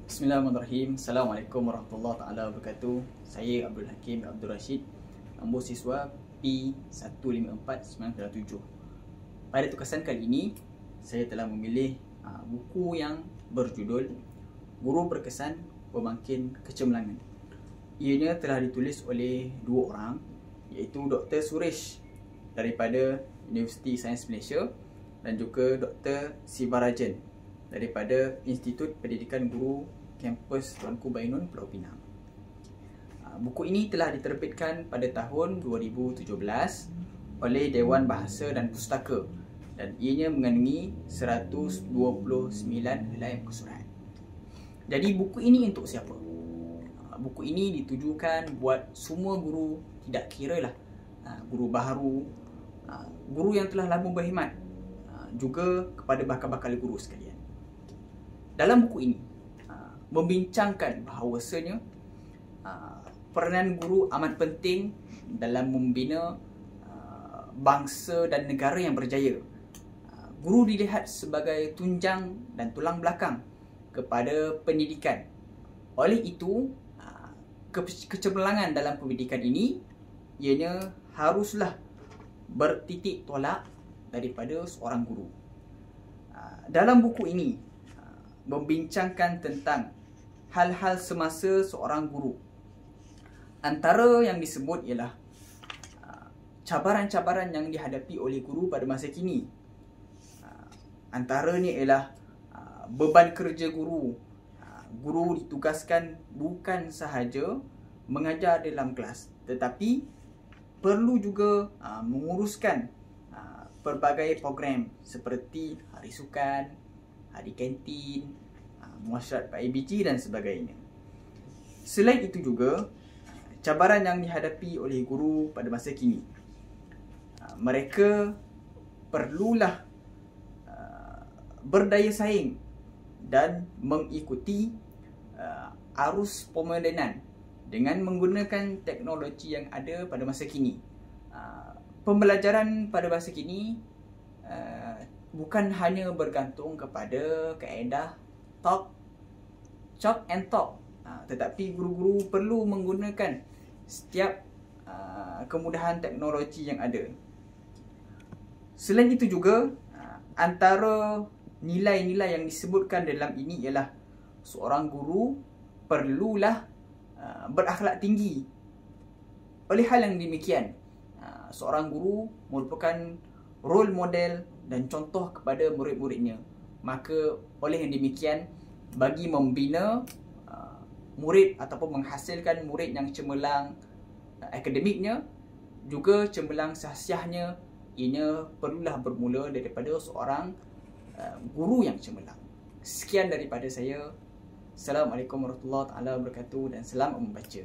Bismillahirrahmanirrahim. Assalamualaikum warahmatullahi taala wabarakatuh. Saya Abdul Hakim Abdul Rashid, nombor siswa P154907. Pada tugasan kali ini, saya telah memilih buku yang berjudul Guru Berkesan Pembangkit Kecemerlangan. Ianya telah ditulis oleh dua orang, iaitu Dr. Suresh daripada Universiti Sains Malaysia dan juga Dr. Sivarajan daripada Institut Pendidikan Guru Kampus Tuanku Bainun, Pulau Pinang. Buku ini telah diterbitkan pada tahun 2017 oleh Dewan Bahasa dan Pustaka dan ianya mengandungi 129 helai muka surat. Jadi buku ini untuk siapa? Buku ini ditujukan buat semua guru, tidak kira lah guru baharu, guru yang telah lama berkhidmat, juga kepada bakal-bakal guru sekalian. Dalam buku ini membincangkan bahawasanya peranan guru amat penting dalam membina bangsa dan negara yang berjaya. Guru dilihat sebagai tunjang dan tulang belakang kepada pendidikan. Oleh itu, kecemerlangan dalam pendidikan ini ianya haruslah bertitik tolak daripada seorang guru. Dalam buku ini membincangkan tentang hal-hal semasa seorang guru. Antara yang disebut ialah cabaran-cabaran yang dihadapi oleh guru pada masa kini. Antaranya ialah beban kerja guru. Guru ditugaskan bukan sahaja mengajar dalam kelas, tetapi perlu juga menguruskan pelbagai program seperti hari sukan, hari kantin, muasyarat PIBG dan sebagainya. Selain itu juga, cabaran yang dihadapi oleh guru pada masa kini. Mereka perlulah berdaya saing dan mengikuti arus pemodenan dengan menggunakan teknologi yang ada pada masa kini. Pembelajaran pada masa kini bukan hanya bergantung kepada kaedah chalk and talk, tetapi guru-guru perlu menggunakan setiap kemudahan teknologi yang ada. Selain itu juga, antara nilai-nilai yang disebutkan dalam ini ialah seorang guru perlulah berakhlak tinggi. Oleh hal yang demikian, seorang guru merupakan role model dan contoh kepada murid-muridnya. Maka oleh yang demikian, bagi membina murid ataupun menghasilkan murid yang cemerlang akademiknya, juga cemerlang sahsiahnya, ianya perlulah bermula daripada seorang guru yang cemerlang. Sekian daripada saya. Assalamualaikum warahmatullahi wabarakatuh dan selamat membaca.